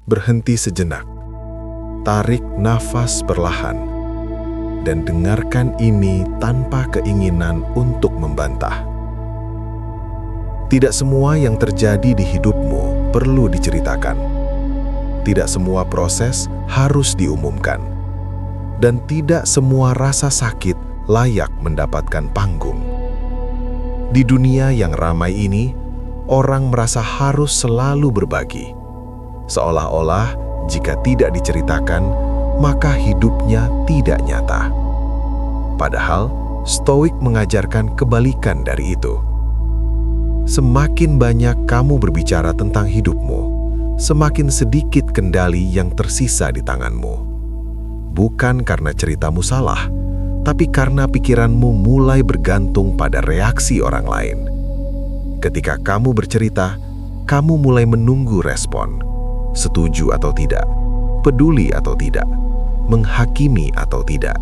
Berhenti sejenak, tarik nafas perlahan, dan dengarkan ini tanpa keinginan untuk membantah. Tidak semua yang terjadi di hidupmu perlu diceritakan. Tidak semua proses harus diumumkan. Dan tidak semua rasa sakit layak mendapatkan panggung. Di dunia yang ramai ini, orang merasa harus selalu berbagi. Seolah-olah jika tidak diceritakan, maka hidupnya tidak nyata. Padahal, Stoik mengajarkan kebalikan dari itu. Semakin banyak kamu berbicara tentang hidupmu, semakin sedikit kendali yang tersisa di tanganmu. Bukan karena ceritamu salah, tapi karena pikiranmu mulai bergantung pada reaksi orang lain. Ketika kamu bercerita, kamu mulai menunggu respon. Setuju atau tidak, peduli atau tidak, menghakimi atau tidak.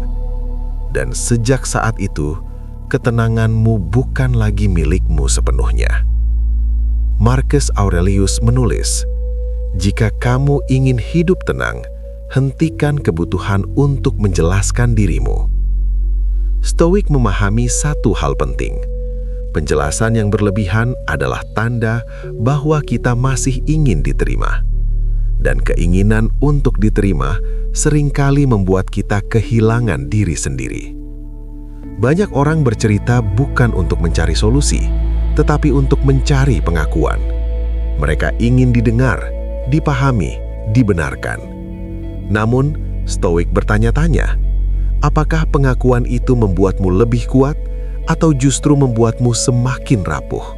Dan sejak saat itu, ketenanganmu bukan lagi milikmu sepenuhnya. Marcus Aurelius menulis, "Jika kamu ingin hidup tenang, hentikan kebutuhan untuk menjelaskan dirimu." Stoik memahami satu hal penting. Penjelasan yang berlebihan adalah tanda bahwa kita masih ingin diterima. Dan keinginan untuk diterima seringkali membuat kita kehilangan diri sendiri. Banyak orang bercerita bukan untuk mencari solusi, tetapi untuk mencari pengakuan. Mereka ingin didengar, dipahami, dibenarkan. Namun, Stoik bertanya-tanya, apakah pengakuan itu membuatmu lebih kuat atau justru membuatmu semakin rapuh?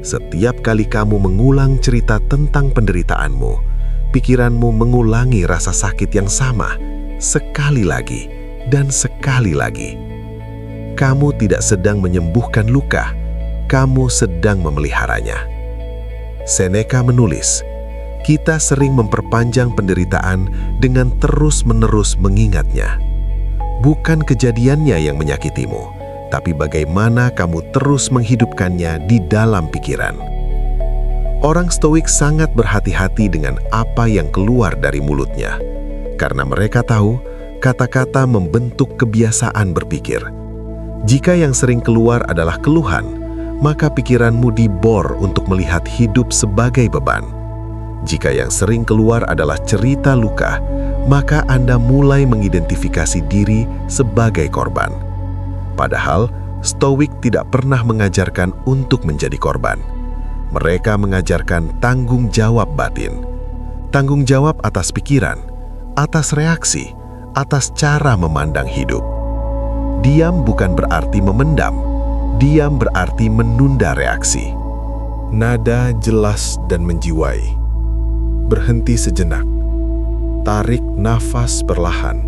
Setiap kali kamu mengulang cerita tentang penderitaanmu, pikiranmu mengulangi rasa sakit yang sama, sekali lagi dan sekali lagi. Kamu tidak sedang menyembuhkan luka, kamu sedang memeliharanya. Seneca menulis, kita sering memperpanjang penderitaan dengan terus-menerus mengingatnya. Bukan kejadiannya yang menyakitimu, tapi bagaimana kamu terus menghidupkannya di dalam pikiran. Orang Stoik sangat berhati-hati dengan apa yang keluar dari mulutnya, karena mereka tahu kata-kata membentuk kebiasaan berpikir. Jika yang sering keluar adalah keluhan, maka pikiranmu dibor untuk melihat hidup sebagai beban. Jika yang sering keluar adalah cerita luka, maka Anda mulai mengidentifikasi diri sebagai korban. Padahal, Stoik tidak pernah mengajarkan untuk menjadi korban. Mereka mengajarkan tanggung jawab batin. Tanggung jawab atas pikiran, atas reaksi, atas cara memandang hidup. Diam bukan berarti memendam, diam berarti menunda reaksi. Nada jelas dan menjiwai. Berhenti sejenak, tarik nafas perlahan,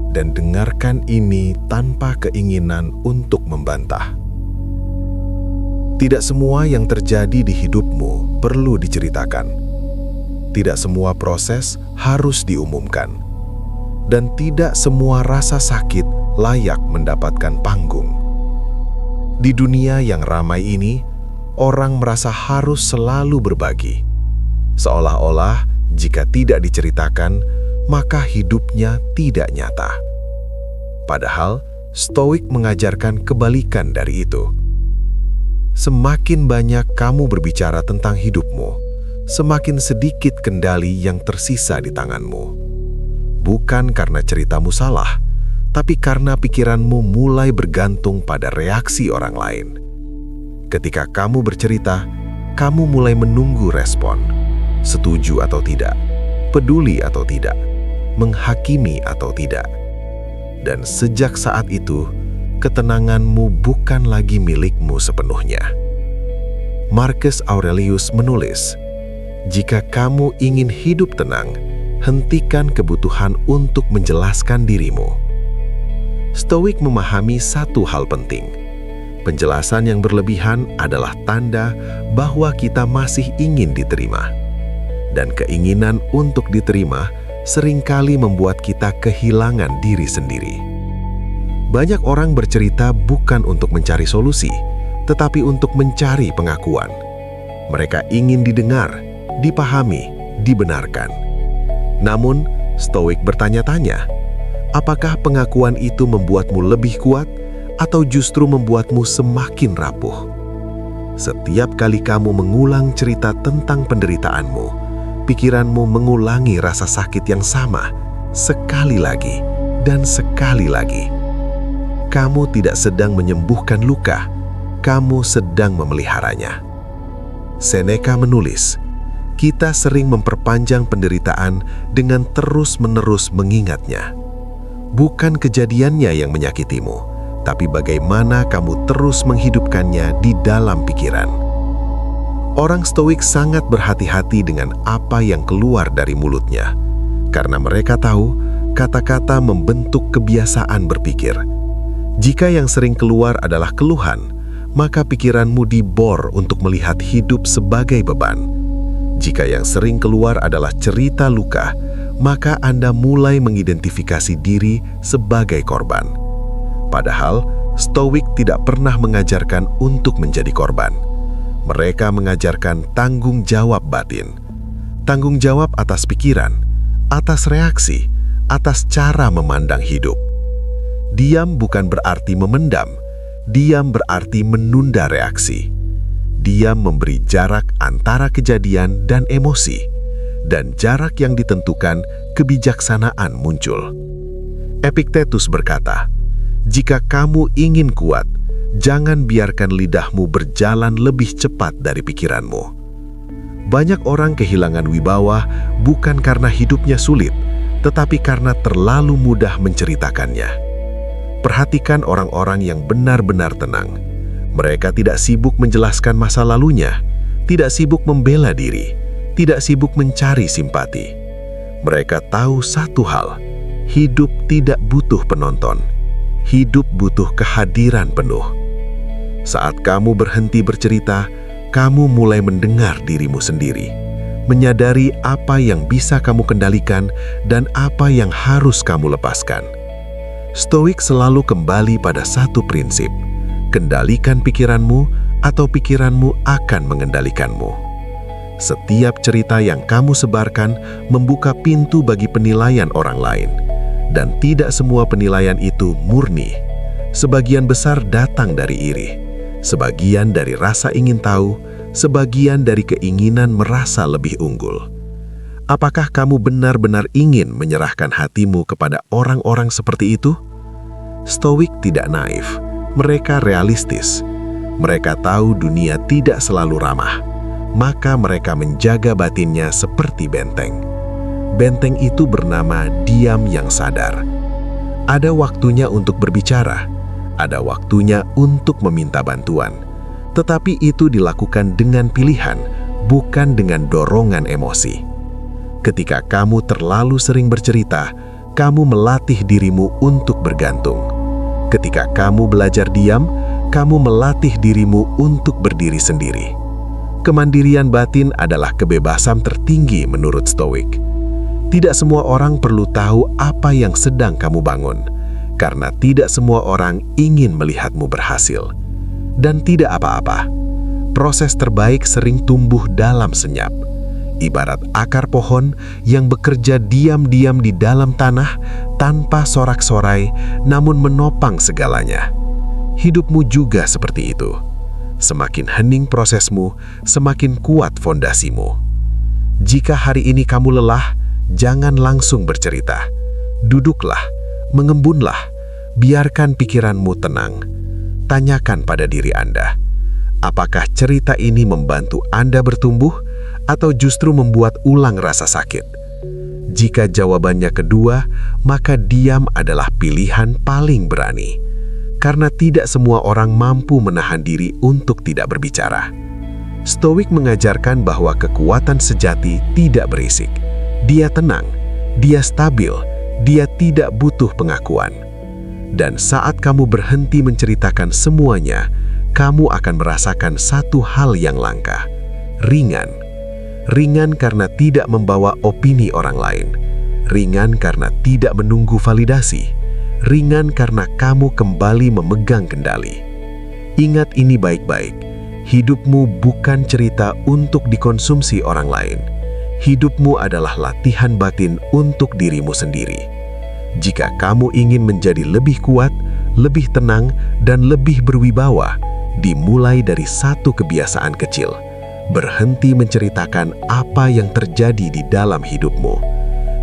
dan dengarkan ini tanpa keinginan untuk membantah. Tidak semua yang terjadi di hidupmu perlu diceritakan. Tidak semua proses harus diumumkan. Dan tidak semua rasa sakit layak mendapatkan panggung. Di dunia yang ramai ini, orang merasa harus selalu berbagi. Seolah-olah jika tidak diceritakan, maka hidupnya tidak nyata. Padahal, Stoik mengajarkan kebalikan dari itu. Semakin banyak kamu berbicara tentang hidupmu, semakin sedikit kendali yang tersisa di tanganmu. Bukan karena ceritamu salah, tapi karena pikiranmu mulai bergantung pada reaksi orang lain. Ketika kamu bercerita, kamu mulai menunggu respon. Setuju atau tidak, peduli atau tidak, menghakimi atau tidak. Dan sejak saat itu, ketenanganmu bukan lagi milikmu sepenuhnya. Marcus Aurelius menulis, "Jika kamu ingin hidup tenang, hentikan kebutuhan untuk menjelaskan dirimu." Stoik memahami satu hal penting. Penjelasan yang berlebihan adalah tanda bahwa kita masih ingin diterima. Dan keinginan untuk diterima seringkali membuat kita kehilangan diri sendiri. Banyak orang bercerita bukan untuk mencari solusi, tetapi untuk mencari pengakuan. Mereka ingin didengar, dipahami, dibenarkan. Namun, Stoik bertanya-tanya, apakah pengakuan itu membuatmu lebih kuat atau justru membuatmu semakin rapuh? Setiap kali kamu mengulang cerita tentang penderitaanmu, pikiranmu mengulangi rasa sakit yang sama, sekali lagi dan sekali lagi. Kamu tidak sedang menyembuhkan luka, kamu sedang memeliharanya. Seneca menulis, kita sering memperpanjang penderitaan dengan terus-menerus mengingatnya. Bukan kejadiannya yang menyakitimu, tapi bagaimana kamu terus menghidupkannya di dalam pikiran. Orang Stoik sangat berhati-hati dengan apa yang keluar dari mulutnya, karena mereka tahu kata-kata membentuk kebiasaan berpikir. Jika yang sering keluar adalah keluhan, maka pikiranmu dibor untuk melihat hidup sebagai beban. Jika yang sering keluar adalah cerita luka, maka Anda mulai mengidentifikasi diri sebagai korban. Padahal, Stoik tidak pernah mengajarkan untuk menjadi korban. Mereka mengajarkan tanggung jawab batin. Tanggung jawab atas pikiran, atas reaksi, atas cara memandang hidup. Diam bukan berarti memendam, diam berarti menunda reaksi. Diam memberi jarak antara kejadian dan emosi, dan jarak yang ditentukan kebijaksanaan muncul. Epictetus berkata, jika kamu ingin kuat, jangan biarkan lidahmu berjalan lebih cepat dari pikiranmu. Banyak orang kehilangan wibawa bukan karena hidupnya sulit, tetapi karena terlalu mudah menceritakannya. Perhatikan orang-orang yang benar-benar tenang. Mereka tidak sibuk menjelaskan masa lalunya, tidak sibuk membela diri, tidak sibuk mencari simpati. Mereka tahu satu hal, hidup tidak butuh penonton. Hidup butuh kehadiran penuh. Saat kamu berhenti bercerita, kamu mulai mendengar dirimu sendiri, menyadari apa yang bisa kamu kendalikan dan apa yang harus kamu lepaskan. Stoik selalu kembali pada satu prinsip, kendalikan pikiranmu atau pikiranmu akan mengendalikanmu. Setiap cerita yang kamu sebarkan membuka pintu bagi penilaian orang lain. Dan tidak semua penilaian itu murni. Sebagian besar datang dari iri, sebagian dari rasa ingin tahu, sebagian dari keinginan merasa lebih unggul. Apakah kamu benar-benar ingin menyerahkan hatimu kepada orang-orang seperti itu? Stoik tidak naif, mereka realistis. Mereka tahu dunia tidak selalu ramah, maka mereka menjaga batinnya seperti benteng. Benteng itu bernama diam yang sadar. Ada waktunya untuk berbicara, ada waktunya untuk meminta bantuan. Tetapi itu dilakukan dengan pilihan, bukan dengan dorongan emosi. Ketika kamu terlalu sering bercerita, kamu melatih dirimu untuk bergantung. Ketika kamu belajar diam, kamu melatih dirimu untuk berdiri sendiri. Kemandirian batin adalah kebebasan tertinggi menurut Stoik. Tidak semua orang perlu tahu apa yang sedang kamu bangun, karena tidak semua orang ingin melihatmu berhasil. Dan tidak apa-apa, proses terbaik sering tumbuh dalam senyap. Ibarat akar pohon yang bekerja diam-diam di dalam tanah tanpa sorak-sorai, namun menopang segalanya. Hidupmu juga seperti itu. Semakin hening prosesmu, semakin kuat fondasimu. Jika hari ini kamu lelah, jangan langsung bercerita. Duduklah, mengembunlah, biarkan pikiranmu tenang. Tanyakan pada diri Anda, apakah cerita ini membantu Anda bertumbuh atau justru membuat ulang rasa sakit? Jika jawabannya kedua, maka diam adalah pilihan paling berani. Karena tidak semua orang mampu menahan diri untuk tidak berbicara. Stoik mengajarkan bahwa kekuatan sejati tidak berisik. Dia tenang, dia stabil, dia tidak butuh pengakuan. Dan saat kamu berhenti menceritakan semuanya, kamu akan merasakan satu hal yang langka, ringan. Ringan karena tidak membawa opini orang lain. Ringan karena tidak menunggu validasi. Ringan karena kamu kembali memegang kendali. Ingat ini baik-baik, hidupmu bukan cerita untuk dikonsumsi orang lain. Hidupmu adalah latihan batin untuk dirimu sendiri. Jika kamu ingin menjadi lebih kuat, lebih tenang, dan lebih berwibawa, dimulai dari satu kebiasaan kecil. Berhenti menceritakan apa yang terjadi di dalam hidupmu.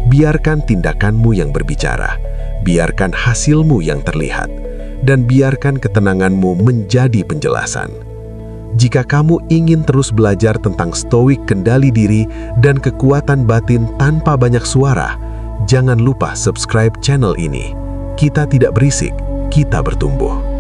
Biarkan tindakanmu yang berbicara, biarkan hasilmu yang terlihat, dan biarkan ketenanganmu menjadi penjelasan. Jika kamu ingin terus belajar tentang stoik kendali diri dan kekuatan batin tanpa banyak suara, jangan lupa subscribe channel ini. Kita tidak berisik, kita bertumbuh.